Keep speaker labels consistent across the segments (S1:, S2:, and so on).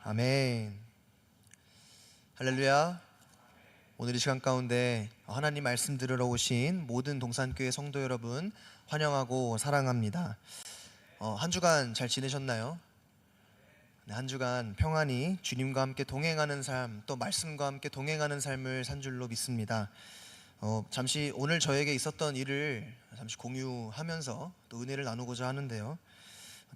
S1: 아멘. 할렐루야. 오늘 이 시간 가운데 하나님 말씀 들으러 오신 모든 동산교회 성도 여러분 환영하고 사랑합니다. 한 주간 잘 지내셨나요? 네, 한 주간 평안히 주님과 함께 동행하는 삶, 또 말씀과 함께 동행하는 삶을 산 줄로 믿습니다. 잠시 오늘 저에게 있었던 일을 잠시 공유하면서 또 은혜를 나누고자 하는데요.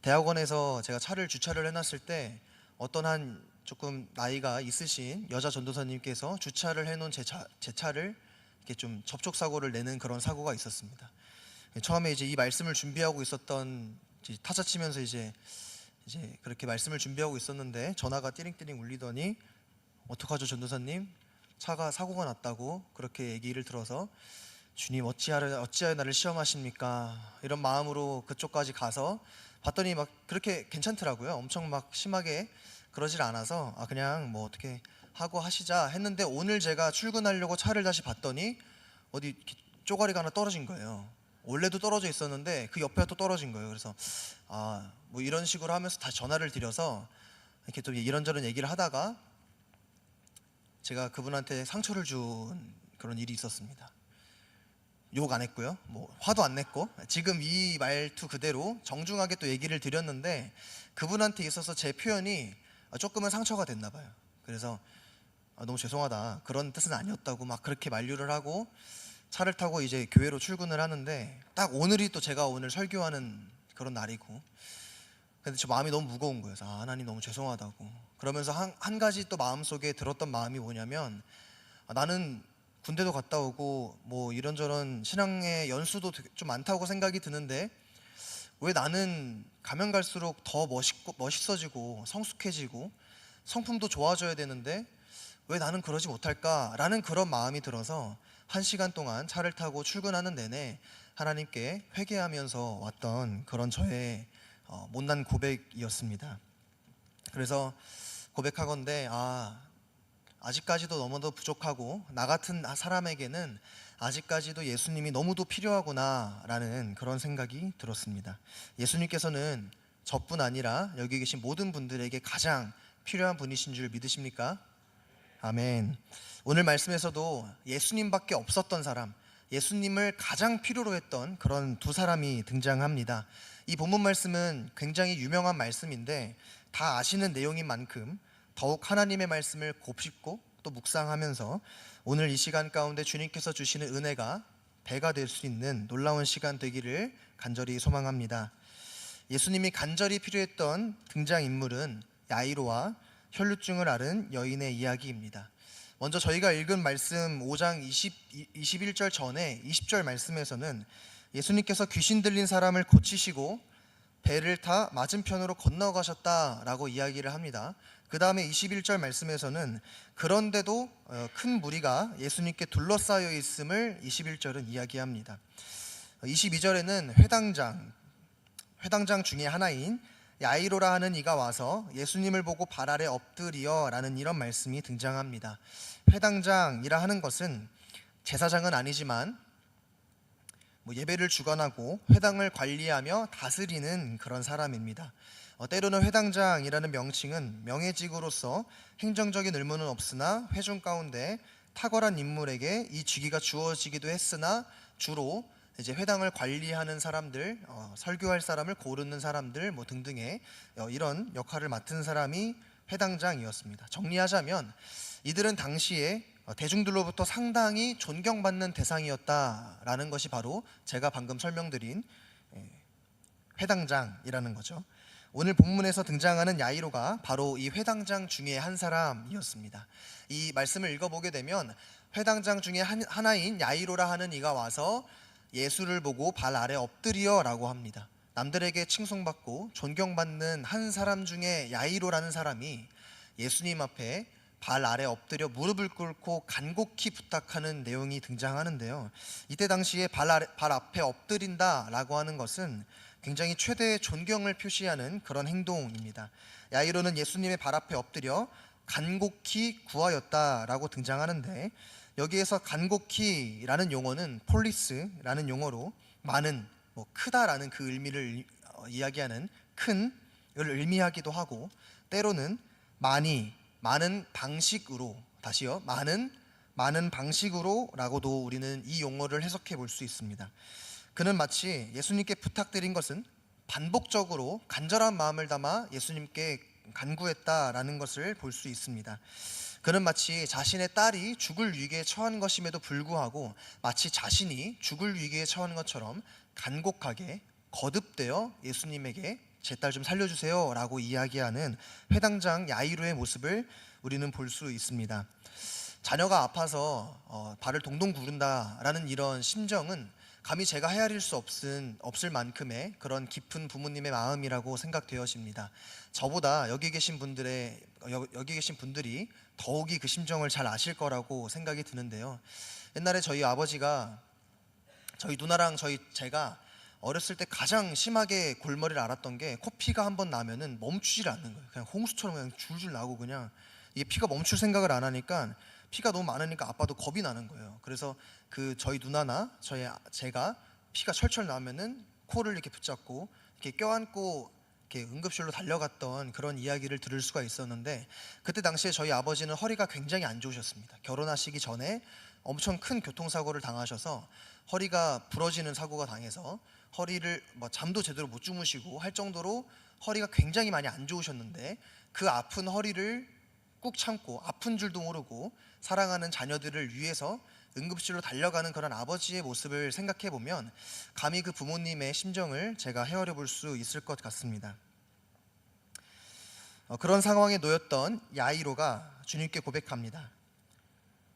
S1: 대학원에서 제가 차를 주차를 해놨을 때 어떤 한 조금 나이가 있으신 여자 전도사님께서 주차를 해놓은 제 차를 이렇게 좀 접촉 사고를 내는 그런 사고가 있었습니다. 처음에 이제 이 말씀을 준비하고 있었던 타자 치면서 이제 그렇게 말씀을 준비하고 있었는데 전화가 띠링띠링 울리더니 어떡하죠 전도사님? 차가 사고가 났다고 그렇게 얘기를 들어서 주님 어찌하여 나를 시험하십니까? 이런 마음으로 그쪽까지 가서 봤더니 막 그렇게 괜찮더라고요. 엄청 막 심하게 그러질 않아서 그냥 뭐 어떻게 하고 하시자 했는데 오늘 제가 출근하려고 차를 다시 봤더니 어디 쪼가리가 하나 떨어진 거예요. 원래도 떨어져 있었는데 그 옆에 또 떨어진 거예요. 그래서 뭐 이런 식으로 하면서 다시 전화를 드려서 이렇게 또 이런저런 얘기를 하다가 제가 그분한테 상처를 준 그런 일이 있었습니다. 욕 안 했고요. 뭐 화도 안 냈고 지금 이 말투 그대로 정중하게 또 얘기를 드렸는데 그분한테 있어서 제 표현이 조금은 상처가 됐나 봐요. 그래서 너무 죄송하다. 그런 뜻은 아니었다고 막 그렇게 만류를 하고 차를 타고 이제 교회로 출근을 하는데 딱 오늘이 또 제가 오늘 설교하는 그런 날이고 근데 저 마음이 너무 무거운 거예요. 하나님 너무 죄송하다고. 그러면서 한 가지 또 마음속에 들었던 마음이 뭐냐면 나는 군대도 갔다 오고 뭐 이런저런 신앙의 연수도 좀 많다고 생각이 드는데 왜 나는 가면 갈수록 더 멋있어지고 성숙해지고 성품도 좋아져야 되는데 왜 나는 그러지 못할까라는 그런 마음이 들어서 1시간 동안 차를 타고 출근하는 내내 하나님께 회개하면서 왔던 그런 저의 못난 고백이었습니다. 그래서 고백하건대 아직까지도 너무도 부족하고 나 같은 사람에게는 아직까지도 예수님이 너무도 필요하구나 라는 그런 생각이 들었습니다. 예수님께서는 저뿐 아니라 여기 계신 모든 분들에게 가장 필요한 분이신 줄 믿으십니까? 아멘. 오늘 말씀에서도 예수님밖에 없었던 사람, 예수님을 가장 필요로 했던 그런 두 사람이 등장합니다. 이 본문 말씀은 굉장히 유명한 말씀인데 다 아시는 내용인 만큼 더욱 하나님의 말씀을 곱씹고 또 묵상하면서 오늘 이 시간 가운데 주님께서 주시는 은혜가 배가 될 수 있는 놀라운 시간 되기를 간절히 소망합니다. 예수님이 간절히 필요했던 등장인물은 야이로와 혈루증을 앓은 여인의 이야기입니다. 먼저 저희가 읽은 말씀 5장 21절 전에 20절 말씀에서는 예수님께서 귀신 들린 사람을 고치시고 배를 타 맞은편으로 건너가셨다라고 이야기를 합니다. 그 다음에 21절 말씀에서는 그런데도 큰 무리가 예수님께 둘러싸여 있음을 21절은 이야기합니다. 22절에는 회당장 중에 하나인 야이로라 하는 이가 와서 예수님을 보고 발 아래 엎드려 라는 이런 말씀이 등장합니다. 회당장이라 하는 것은 제사장은 아니지만 예배를 주관하고 회당을 관리하며 다스리는 그런 사람입니다. 때로는 회당장이라는 명칭은 명예직으로서 행정적인 의무는 없으나 회중 가운데 탁월한 인물에게 이 직위가 주어지기도 했으나 주로 이제 회당을 관리하는 사람들, 설교할 사람을 고르는 사람들 등등의 이런 역할을 맡은 사람이 회당장이었습니다. 정리하자면 이들은 당시에 대중들로부터 상당히 존경받는 대상이었다라는 것이 바로 제가 방금 설명드린 회당장이라는 거죠. 오늘 본문에서 등장하는 야이로가 바로 이 회당장 중에 한 사람이었습니다. 이 말씀을 읽어보게 되면 회당장 중에 하나인 야이로라 하는 이가 와서 예수를 보고 발 아래 엎드려 라고 합니다. 남들에게 칭송받고 존경받는 한 사람 중에 야이로라는 사람이 예수님 앞에 발 아래 엎드려 무릎을 꿇고 간곡히 부탁하는 내용이 등장하는데요. 이때 당시에 발 앞에 엎드린다라고 하는 것은 굉장히 최대의 존경을 표시하는 그런 행동입니다. 야이로는 예수님의 발 앞에 엎드려 간곡히 구하였다라고 등장하는 여기에서 간곡히라는 용어는 폴리스라는 용어로 많은, 크다라는 그 의미를 이야기하는 큰을 의미하기도 하고 때로는 많은 방식으로, 다시요, 많은 방식으로라고도 우리는 이 용어를 해석해 볼 수 있습니다. 그는 마치 예수님께 부탁드린 것은 반복적으로 간절한 마음을 담아 예수님께 간구했다라는 것을 볼 수 있습니다. 그는 마치 자신의 딸이 죽을 위기에 처한 것임에도 불구하고 마치 자신이 죽을 위기에 처한 것처럼 간곡하게 거듭되어 예수님에게 제 딸 좀 살려주세요 라고 이야기하는 회당장 야이로의 모습을 우리는 볼 수 있습니다. 자녀가 아파서 발을 동동 구른다라는 이런 심정은 감히 제가 헤아릴 수 없을 만큼의 그런 깊은 부모님의 마음이라고 생각되어집니다. 저보다 여기 계신 분들이 더욱이 그 심정을 잘 아실 거라고 생각이 드는데요. 옛날에 저희 아버지가 저희 누나랑 제가 어렸을 때 가장 심하게 골머리를 앓았던 게 코피가 한번 나면은 멈추질 않는 거예요. 그냥 홍수처럼 그냥 줄줄 나고, 그냥 이게 피가 멈출 생각을 안 하니까 피가 너무 많으니까 아빠도 겁이 나는 거예요. 그래서 저희 누나나 제가 피가 철철 나면은 코를 이렇게 붙잡고 이렇게 껴안고 이렇게 응급실로 달려갔던 그런 이야기를 들을 수가 있었는데, 그때 당시에 저희 아버지는 허리가 굉장히 안 좋으셨습니다. 결혼하시기 전에 엄청 큰 교통사고를 당하셔서 허리가 부러지는 사고가 당해서 허리를 잠도 제대로 못 주무시고 할 정도로 허리가 굉장히 많이 안 좋으셨는데, 그 아픈 허리를 꾹 참고 아픈 줄도 모르고 사랑하는 자녀들을 위해서 응급실로 달려가는 그런 아버지의 모습을 생각해 보면 감히 그 부모님의 심정을 제가 헤아려 볼 수 있을 것 같습니다. 그런 상황에 놓였던 야이로가 주님께 고백합니다.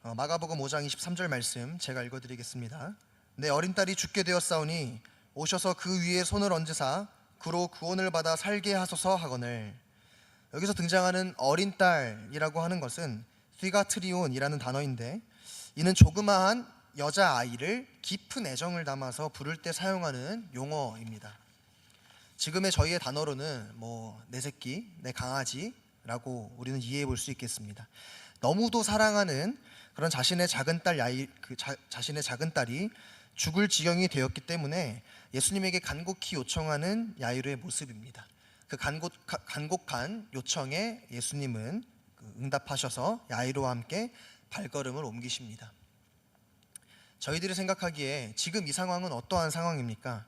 S1: 마가복음 5장 23절 말씀 제가 읽어드리겠습니다. 내 어린 딸이 죽게 되었사오니 오셔서 그 위에 손을 얹으사 그로 구원을 받아 살게 하소서 하거늘. 여기서 등장하는 어린 딸이라고 하는 것은 휘가트리온이라는 단어인데, 이는 조그마한 여자아이를 깊은 애정을 담아서 부를 때 사용하는 용어입니다. 지금의 저희의 단어로는 내 새끼, 내 강아지라고 우리는 이해해 볼 수 있겠습니다. 너무도 사랑하는 그런 자신의 작은 딸이 죽을 지경이 되었기 때문에 예수님에게 간곡히 요청하는 야이로의 모습입니다. 그 간곡한 요청에 예수님은 응답하셔서 야이로와 함께 발걸음을 옮기십니다. 저희들이 생각하기에 지금 이 상황은 어떠한 상황입니까?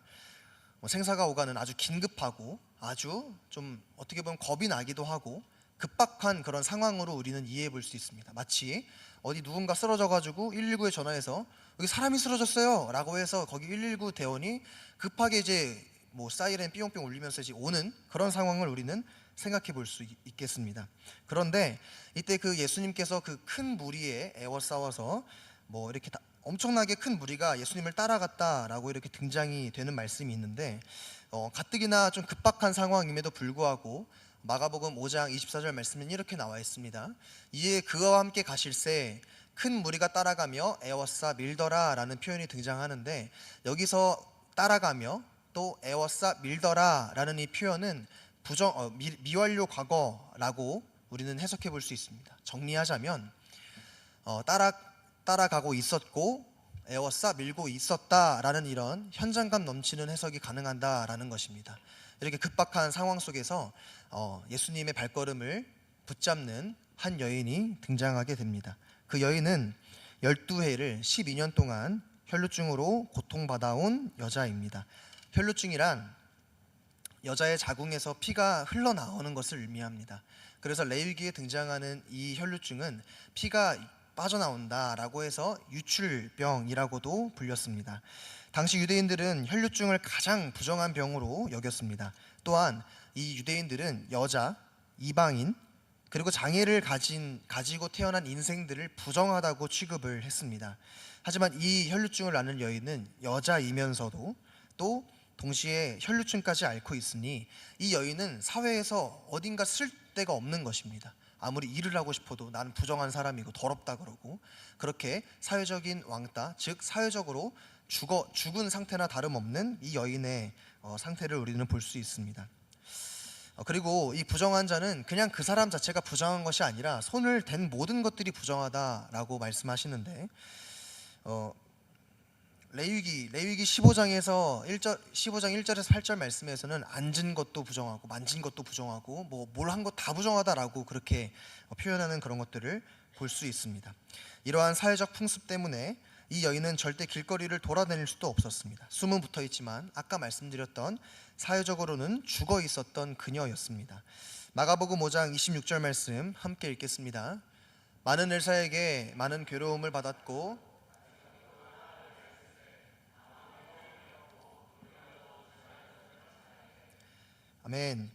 S1: 생사가 오가는 아주 긴급하고 아주 좀 어떻게 보면 겁이 나기도 하고 급박한 그런 상황으로 우리는 이해해 볼 수 있습니다. 마치 어디 누군가 쓰러져가지고 119에 전화해서 여기 사람이 쓰러졌어요 라고 해서 거기 119 대원이 급하게 이제 사이렌 삐용삐용 울리면서 이제 오는 그런 상황을 우리는 생각해 볼 수 있겠습니다. 그런데 이때 그 예수님께서 그 큰 무리에 에워싸워서 이렇게 엄청나게 큰 무리가 예수님을 따라갔다라고 이렇게 등장이 되는 말씀이 있는데, 가뜩이나 좀 급박한 상황임에도 불구하고 마가복음 5장 24절 말씀은 이렇게 나와 있습니다. 이에 그와 함께 가실새 큰 무리가 따라가며 에워싸 밀더라 라는 표현이 등장하는데, 여기서 따라가며 또 에워싸 밀더라 라는 이 표현은 미완료 과거라고 우리는 해석해 볼 수 있습니다. 정리하자면 따라가고 있었고 에워싸 밀고 있었다라는 이런 현장감 넘치는 해석이 가능하다라는 것입니다. 이렇게 급박한 상황 속에서 예수님의 발걸음을 붙잡는 한 여인이 등장하게 됩니다. 그 여인은 12해를 12년 동안 혈루증으로 고통받아온 여자입니다. 혈루증이란 여자의 자궁에서 피가 흘러나오는 것을 의미합니다. 그래서 레위기에 등장하는 이 혈루증은 피가 빠져나온다라고 해서 유출병이라고도 불렸습니다. 당시 유대인들은 혈루증을 가장 부정한 병으로 여겼습니다. 또한 이 유대인들은 여자, 이방인, 그리고 장애를 가지고 태어난 인생들을 부정하다고 취급을 했습니다. 하지만 이 혈루증을 앓는 여인은 여자이면서도 또 동시에 혈루증까지 앓고 있으니 이 여인은 사회에서 어딘가 쓸 데가 없는 것입니다. 아무리 일을 하고 싶어도 나는 부정한 사람이고 더럽다 그러고, 그렇게 사회적인 왕따, 즉 사회적으로 죽은 상태나 다름없는 이 여인의 상태를 우리는 볼 수 있습니다. 그리고 이 부정한 자는 그냥 그 사람 자체가 부정한 것이 아니라 손을 댄 모든 것들이 부정하다라고 말씀하시는데, 레위기 15장에서 15장 1절에서 8절 말씀에서는 앉은 것도 부정하고 만진 것도 부정하고 뭐 뭘 한 것 다 부정하다라고 그렇게 표현하는 그런 것들을 볼 수 있습니다. 이러한 사회적 풍습 때문에 이 여인은 절대 길거리를 돌아다닐 수도 없었습니다. 숨은 붙어 있지만 아까 말씀드렸던 사회적으로는 죽어 있었던 그녀였습니다. 마가복음 5장 26절 말씀 함께 읽겠습니다. 많은 의사에게 많은 괴로움을 받았고 아멘.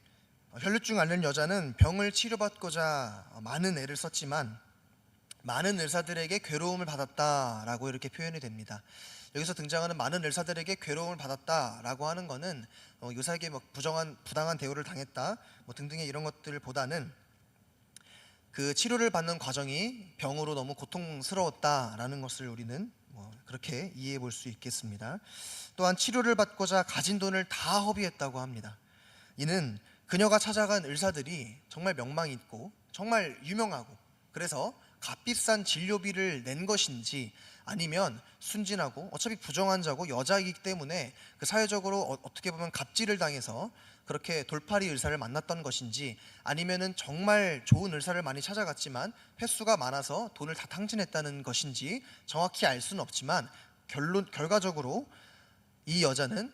S1: 혈루증 앓는 여자는 병을 치료받고자 많은 애를 썼지만 많은 의사들에게 괴로움을 받았다라고 이렇게 표현이 됩니다. 여기서 등장하는 많은 의사들에게 괴로움을 받았다라고 하는 것은 의사에게 부당한 대우를 당했다 등등의 이런 것들보다는 그 치료를 받는 과정이 병으로 너무 고통스러웠다라는 것을 우리는 그렇게 이해해 볼 수 있겠습니다. 또한 치료를 받고자 가진 돈을 다 허비했다고 합니다. 이는 그녀가 찾아간 의사들이 정말 명망 있고 정말 유명하고 그래서 값비싼 진료비를 낸 것인지 아니면 순진하고 어차피 부정환자고 여자이기 때문에 그 사회적으로 어떻게 보면 갑질을 당해서 그렇게 돌팔이 의사를 만났던 것인지 아니면은 정말 좋은 의사를 많이 찾아갔지만 횟수가 많아서 돈을 다 탕진했다는 것인지 정확히 알 수는 없지만 결과적으로 이 여자는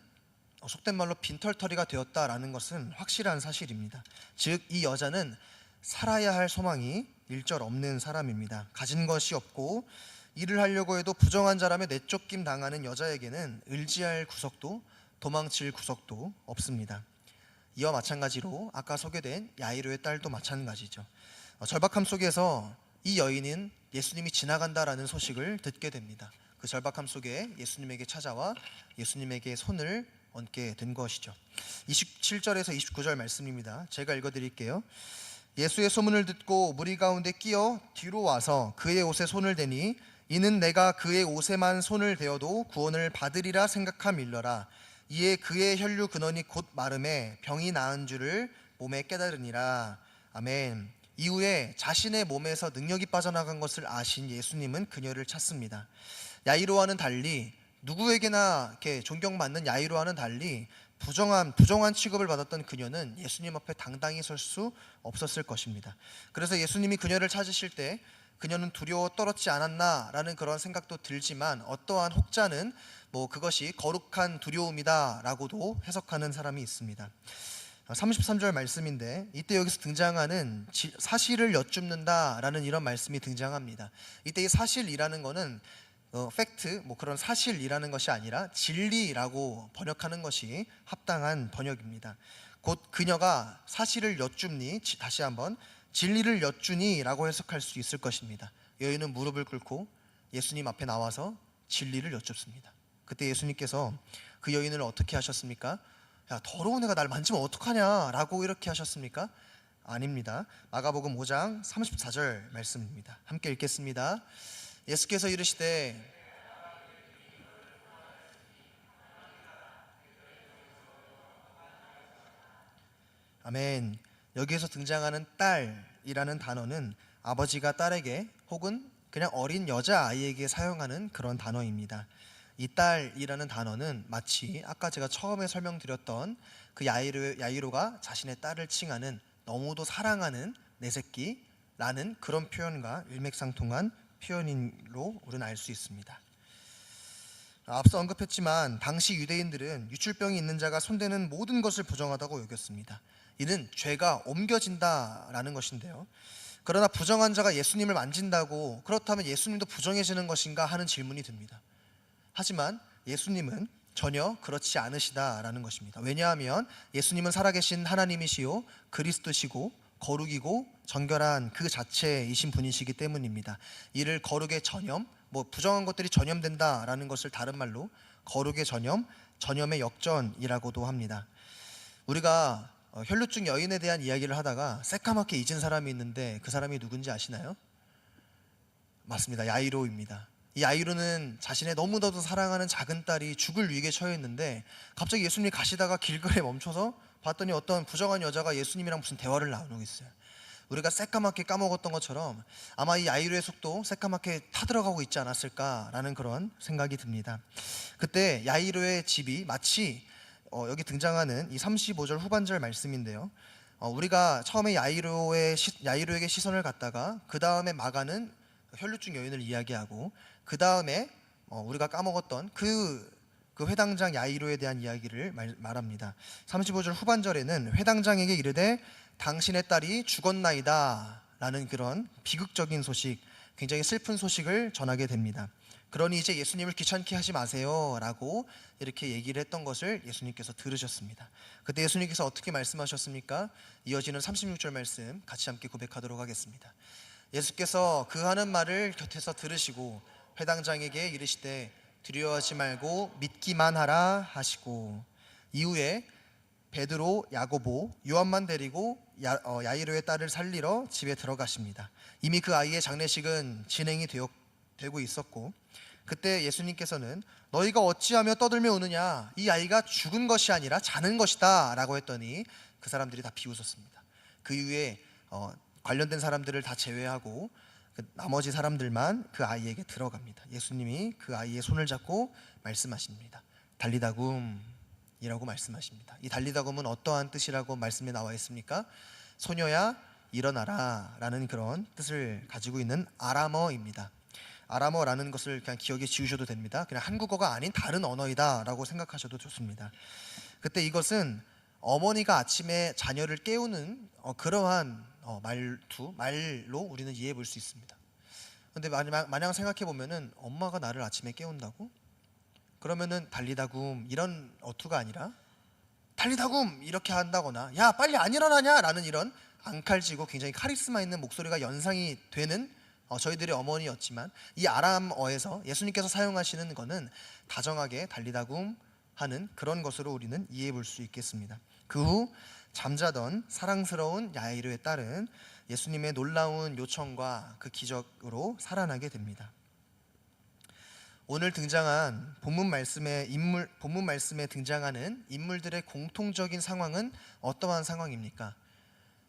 S1: 속된 말로 빈털터리가 되었다라는 것은 확실한 사실입니다. 즉 이 여자는 살아야 할 소망이 일절 없는 사람입니다. 가진 것이 없고 일을 하려고 해도 부정한 자라며 내쫓김 당하는 여자에게는 의지할 구석도 도망칠 구석도 없습니다. 이와 마찬가지로 아까 소개된 야이로의 딸도 마찬가지죠. 절박함 속에서 이 여인은 예수님이 지나간다라는 소식을 듣게 됩니다. 그 절박함 속에 예수님에게 찾아와 예수님에게 손을 얹게 된 것이죠. 27절에서 29절 말씀입니다. 제가 읽어드릴게요. 예수의 소문을 듣고 무리 가운데 끼어 뒤로 와서 그의 옷에 손을 대니 이는 내가 그의 옷에만 손을 대어도 구원을 받으리라 생각함일러라. 이에 그의 혈류 근원이 곧 마름에 병이 나은 줄을 몸에 깨달으니라. 아멘. 이후에 자신의 몸에서 능력이 빠져나간 것을 아신 예수님은 그녀를 찾습니다. 야이로와는 달리 누구에게나 이렇게 존경받는 야이로와는 달리 부정한 취급을 받았던 그녀는 예수님 앞에 당당히 설 수 없었을 것입니다. 그래서 예수님이 그녀를 찾으실 때 그녀는 두려워 떨었지 않았나라는 그런 생각도 들지만 어떠한 혹자는 그것이 거룩한 두려움이다라고도 해석하는 사람이 있습니다. 33절 말씀인데 이때 여기서 등장하는 사실을 여쭙는다라는 이런 말씀이 등장합니다. 이때 이 사실이라는 것은 팩트, 그런 사실이라는 것이 아니라 진리라고 번역하는 것이 합당한 번역입니다. 곧 그녀가 사실을 여쭙니, 다시 한번 진리를 여쭈니 라고 해석할 수 있을 것입니다. 여인은 무릎을 꿇고 예수님 앞에 나와서 진리를 여쭙습니다. 그때 예수님께서 그 여인을 어떻게 하셨습니까? 야, 더러운 애가 날 만지면 어떡하냐 라고 이렇게 하셨습니까? 아닙니다. 마가복음 5장 34절 말씀입니다. 함께 읽겠습니다. 예수께서 이르시되 아멘. 여기에서 등장하는 딸이라는 단어는 아버지가 딸에게 혹은 그냥 어린 여자아이에게 사용하는 그런 단어입니다. 이 딸이라는 단어는 마치 아까 제가 처음에 설명드렸던 그 야이로가 자신의 딸을 칭하는 너무도 사랑하는 내 새끼라는 그런 표현과 일맥상통한 표현으로 우리는 알 수 있습니다. 앞서 언급했지만 당시 유대인들은 유출병이 있는 자가 손대는 모든 것을 부정하다고 여겼습니다. 이는 죄가 옮겨진다라는 것인데요. 그러나 부정한 자가 예수님을 만진다고 그렇다면 예수님도 부정해지는 것인가 하는 질문이 듭니다. 하지만 예수님은 전혀 그렇지 않으시다라는 것입니다. 왜냐하면 예수님은 살아계신 하나님이시요 그리스도시고 거룩이고 정결한 그 자체이신 분이시기 때문입니다. 이를 거룩의 전염, 부정한 것들이 전염된다라는 것을 다른 말로 거룩의 전염, 전염의 역전이라고도 합니다. 우리가 혈루증 여인에 대한 이야기를 하다가 새까맣게 잊은 사람이 있는데 그 사람이 누군지 아시나요? 맞습니다. 야이로입니다. 이 야이로는 자신의 너무나도 사랑하는 작은 딸이 죽을 위기에 처해 있는데 갑자기 예수님이 가시다가 길거리에 멈춰서 봤더니 어떤 부정한 여자가 예수님이랑 무슨 대화를 나누고 있어요. 우리가 새까맣게 까먹었던 것처럼 아마 이 야이로의 속도 새까맣게 타들어가고 있지 않았을까라는 그런 생각이 듭니다. 그때 야이로의 집이 마치 여기 등장하는 이 35절 후반절 말씀인데요. 우리가 처음에 야이로에게 시선을 갖다가 그 다음에 마가는 혈류증 여인을 이야기하고 그 다음에 우리가 까먹었던 그 회당장 야이로에 대한 이야기를 말합니다. 35절 후반절에는 회당장에게 이르되 당신의 딸이 죽었나이다 라는 그런 비극적인 소식, 굉장히 슬픈 소식을 전하게 됩니다. 그러니 이제 예수님을 귀찮게 하지 마세요 라고 이렇게 얘기를 했던 것을 예수님께서 들으셨습니다. 그때 예수님께서 어떻게 말씀하셨습니까? 이어지는 36절 말씀 같이 함께 고백하도록 하겠습니다. 예수께서 그 하는 말을 곁에서 들으시고 회당장에게 이르시되 두려워하지 말고 믿기만 하라 하시고, 이후에 베드로, 야고보, 요한만 데리고 야이로의 딸을 살리러 집에 들어가십니다. 이미 그 아이의 장례식은 진행이 되고 있었고, 그때 예수님께서는 너희가 어찌하며 떠들며 우느냐, 이 아이가 죽은 것이 아니라 자는 것이다 라고 했더니 그 사람들이 다 비웃었습니다. 그 이후에 관련된 사람들을 다 제외하고 나머지 사람들만 그 아이에게 들어갑니다. 예수님이 그 아이의 손을 잡고 말씀하십니다. 달리다굼 이라고 말씀하십니다. 이 달리다굼은 어떠한 뜻이라고 말씀에 나와 있습니까? 소녀야 일어나라 라는 그런 뜻을 가지고 있는 아람어입니다. 아람어라는 것을 그냥 기억에 지우셔도 됩니다. 그냥 한국어가 아닌 다른 언어이다 라고 생각하셔도 좋습니다. 그때 이것은 어머니가 아침에 자녀를 깨우는 그러한 말로 우리는 이해해 볼 수 있습니다. 근데 마냥 생각해 보면은 엄마가 나를 아침에 깨운다고? 그러면은 달리다굼 이런 어투가 아니라 달리다굼 이렇게 한다거나 야 빨리 안 일어나냐 라는 이런 앙칼지고 굉장히 카리스마 있는 목소리가 연상이 되는 저희들의 어머니였지만, 이 아람어에서 예수님께서 사용하시는 것은 다정하게 달리다굼 하는 그런 것으로 우리는 이해해 볼 수 있겠습니다. 그 후 잠자던 사랑스러운 야이로의 딸은 예수님의 놀라운 요청과 그 기적으로 살아나게 됩니다. 오늘 등장한 본문 말씀에 등장하는 인물들의 공통적인 상황은 어떠한 상황입니까?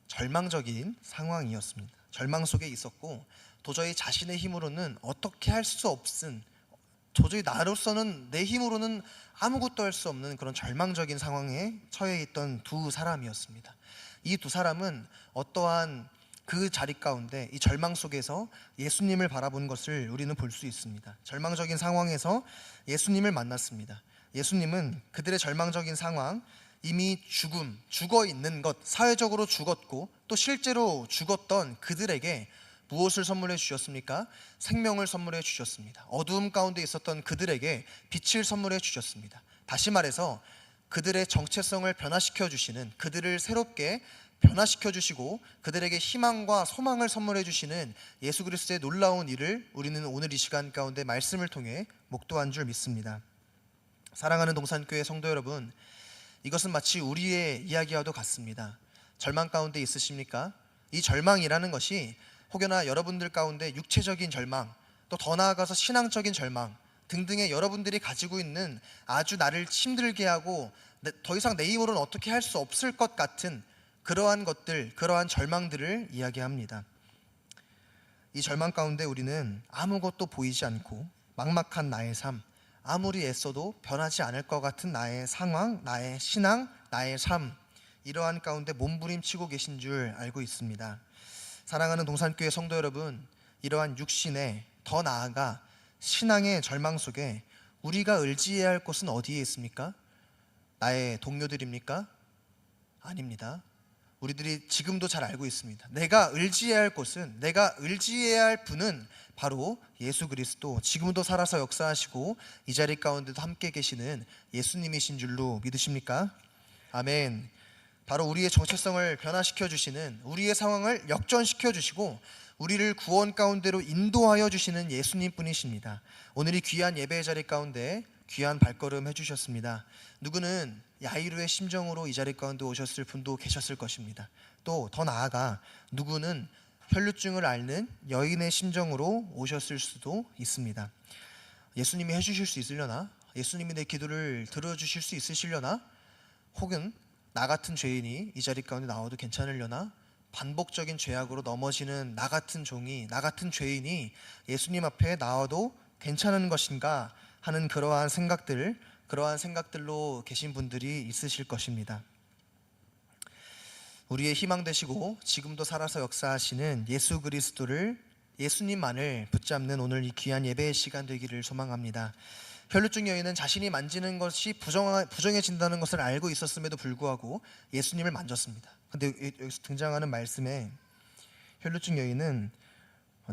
S1: 절망적인 상황이었습니다. 절망 속에 있었고 도저히 자신의 힘으로는 어떻게 할 수 없은, 도저히 나로서는 내 힘으로는 아무것도 할 수 없는 그런 절망적인 상황에 처해 있던 두 사람이었습니다. 이 두 사람은 어떠한 그 자리 가운데 이 절망 속에서 예수님을 바라본 것을 우리는 볼 수 있습니다. 절망적인 상황에서 예수님을 만났습니다. 예수님은 그들의 절망적인 상황, 이미 죽어 있는 것, 사회적으로 죽었고 또 실제로 죽었던 그들에게 무엇을 선물해 주셨습니까? 생명을 선물해 주셨습니다. 어두움 가운데 있었던 그들에게 빛을 선물해 주셨습니다. 다시 말해서 그들의 정체성을 변화시켜 주시는, 그들을 새롭게 변화시켜 주시고 그들에게 희망과 소망을 선물해 주시는 예수 그리스도의 놀라운 일을 우리는 오늘 이 시간 가운데 말씀을 통해 목도한 줄 믿습니다. 사랑하는 동산교회 성도 여러분, 이것은 마치 우리의 이야기와도 같습니다. 절망 가운데 있으십니까? 이 절망이라는 것이 혹여나 여러분들 가운데 육체적인 절망, 또 더 나아가서 신앙적인 절망 등등의 여러분들이 가지고 있는 아주 나를 힘들게 하고 더 이상 내 힘으로는 어떻게 할 수 없을 것 같은 그러한 것들, 그러한 절망들을 이야기합니다. 이 절망 가운데 우리는 아무것도 보이지 않고 막막한 나의 삶, 아무리 애써도 변하지 않을 것 같은 나의 상황, 나의 신앙, 나의 삶, 이러한 가운데 몸부림치고 계신 줄 알고 있습니다. 사랑하는 동산교회 성도 여러분, 이러한 육신의, 더 나아가 신앙의 절망 속에 우리가 의지해야 할 곳은 어디에 있습니까? 나의 동료들입니까? 아닙니다. 우리들이 지금도 잘 알고 있습니다. 내가 의지해야 할 곳은, 내가 의지해야 할 분은 바로 예수 그리스도, 지금도 살아서 역사하시고 이 자리 가운데도 함께 계시는 예수님이신 줄로 믿으십니까? 아멘. 바로 우리의 정체성을 변화시켜 주시는, 우리의 상황을 역전시켜 주시고 우리를 구원 가운데로 인도하여 주시는 예수님 뿐이십니다. 오늘 이 귀한 예배의 자리 가운데 귀한 발걸음 해주셨습니다. 누구는 야이로의 심정으로 이 자리 가운데 오셨을 분도 계셨을 것입니다. 또 더 나아가 누구는 혈류증을 앓는 여인의 심정으로 오셨을 수도 있습니다. 예수님이 해주실 수 있으려나? 예수님이 내 기도를 들어주실 수 있으시려나? 혹은 나 같은 죄인이 이 자리 가운데 나와도 괜찮으려나? 반복적인 죄악으로 넘어지는 나 같은 종이, 나 같은 죄인이 예수님 앞에 나와도 괜찮은 것인가 하는 그러한 생각들로 계신 분들이 있으실 것입니다. 우리의 희망 되시고 지금도 살아서 역사하시는 예수 그리스도를, 예수님만을 붙잡는 오늘 이 귀한 예배의 시간 되기를 소망합니다. 혈루증 여인은 자신이 만지는 것이 부정해진다는 것을 알고 있었음에도 불구하고 예수님을 만졌습니다. 근데 여기서 등장하는 말씀에 혈루증 여인은,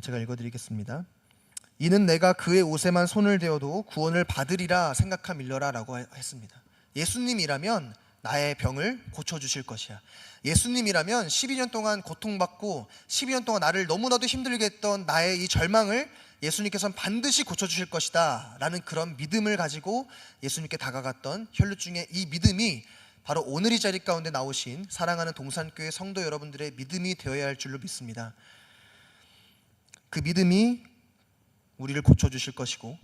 S1: 제가 읽어드리겠습니다. 이는 내가 그의 옷에만 손을 대어도 구원을 받으리라 생각함일러라 라고 했습니다. 예수님이라면 나의 병을 고쳐주실 것이야. 예수님이라면 12년 동안 고통받고 12년 동안 나를 너무나도 힘들게 했던 나의 이 절망을 예수님께서는 반드시 고쳐주실 것이다 라는 그런 믿음을 가지고 예수님께 다가갔던 혈루증의 이 믿음이 바로 오늘 이 자리 가운데 나오신 사랑하는 동산교회 성도 여러분들의 믿음이 되어야 할 줄로 믿습니다. 그 믿음이 우리를 고쳐주실 것이고,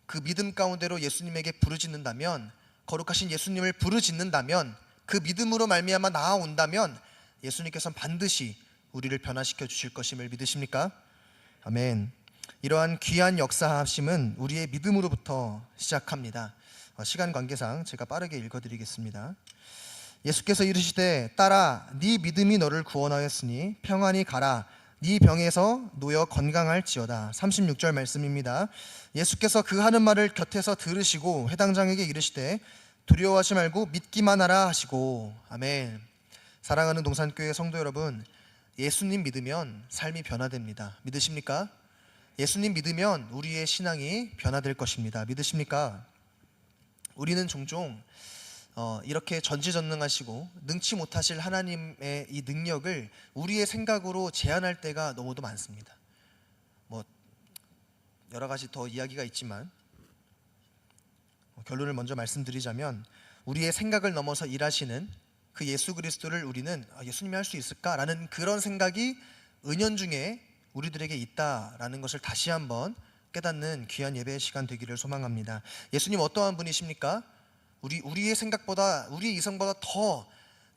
S1: 그 믿음 가운데로 예수님에게 부르짖는다면, 거룩하신 예수님을 부르짖는다면, 그 믿음으로 말미암아 나아온다면 예수님께서는 반드시 우리를 변화시켜 주실 것임을 믿으십니까? 아멘. 이러한 귀한 역사하심은 우리의 믿음으로부터 시작합니다. 시간 관계상 제가 빠르게 읽어드리겠습니다. 예수께서 이르시되 딸아 네 믿음이 너를 구원하였으니 평안히 가라 네 병에서 놓여 건강할지어다. 36절 말씀입니다. 예수께서 그 하는 말을 곁에서 들으시고 회당장에게 이르시되 두려워하지 말고 믿기만 하라 하시고. 아멘. 사랑하는 동산교회 성도 여러분, 예수님 믿으면 삶이 변화됩니다. 믿으십니까? 예수님 믿으면 우리의 신앙이 변화될 것입니다. 믿으십니까? 우리는 종종 이렇게 전지전능하시고 능치 못하실 하나님의 이 능력을 우리의 생각으로 제한할 때가 너무도 많습니다. 여러 가지 더 이야기가 있지만 결론을 먼저 말씀드리자면, 우리의 생각을 넘어서 일하시는 그 예수 그리스도를 우리는 예수님이 할 수 있을까라는 그런 생각이 은연중에 우리들에게 있다라는 것을 다시 한번 깨닫는 귀한 예배의 시간 되기를 소망합니다. 예수님 어떠한 분이십니까? 우리의 생각보다, 우리의 이성보다 더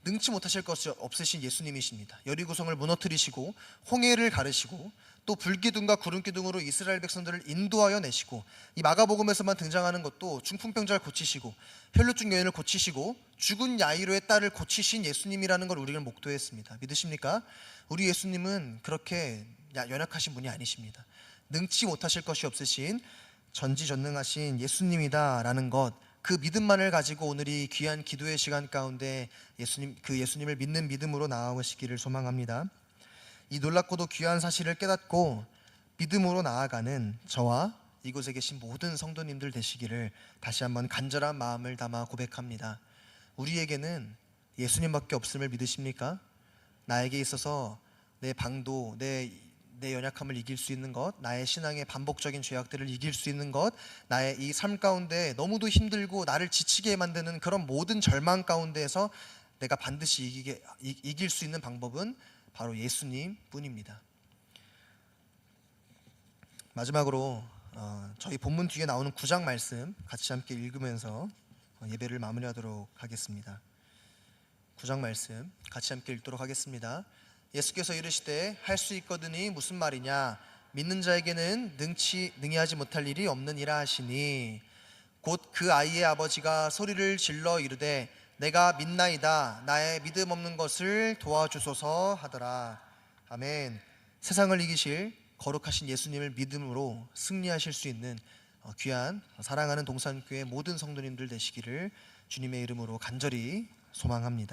S1: 능치 못하실 것이 없으신 예수님이십니다. 여리고성을 무너뜨리시고 홍해를 가르시고 또 불기둥과 구름기둥으로 이스라엘 백성들을 인도하여 내시고, 이 마가복음에서만 등장하는 것도 중풍병자를 고치시고 혈루증 여인을 고치시고 죽은 야이로의 딸을 고치신 예수님이라는 걸 우리는 목도했습니다. 믿으십니까? 우리 예수님은 그렇게 연약하신 분이 아니십니다. 능치 못하실 것이 없으신 전지전능하신 예수님이다라는 것, 그 믿음만을 가지고 오늘 이 귀한 기도의 시간 가운데 예수님을 믿는 믿음으로 나아오시기를 소망합니다. 이 놀랍고도 귀한 사실을 깨닫고 믿음으로 나아가는 저와 이곳에 계신 모든 성도님들 되시기를 다시 한번 간절한 마음을 담아 고백합니다. 우리에게는 예수님밖에 없음을 믿으십니까? 나에게 있어서 내 방도, 내 연약함을 이길 수 있는 것, 나의 신앙의 반복적인 죄악들을 이길 수 있는 것, 나의 이 삶 가운데 너무도 힘들고 나를 지치게 만드는 그런 모든 절망 가운데에서 내가 반드시 이길 수 있는 방법은 바로 예수님 뿐입니다. 마지막으로 저희 본문 뒤에 나오는 9장 말씀 같이 함께 읽으면서 예배를 마무리하도록 하겠습니다. 9장 말씀 같이 함께 읽도록 하겠습니다. 예수께서 이르시되 할 수 있거든이 무슨 말이냐, 믿는 자에게는 능히하지 못할 일이 없느니라 하시니, 곧 그 아이의 아버지가 소리를 질러 이르되 내가 믿나이다 나의 믿음 없는 것을 도와주소서 하더라. 아멘. 세상을 이기실 거룩하신 예수님을 믿음으로 승리하실 수 있는 귀한 사랑하는 동산교회 모든 성도님들 되시기를 주님의 이름으로 간절히 소망합니다.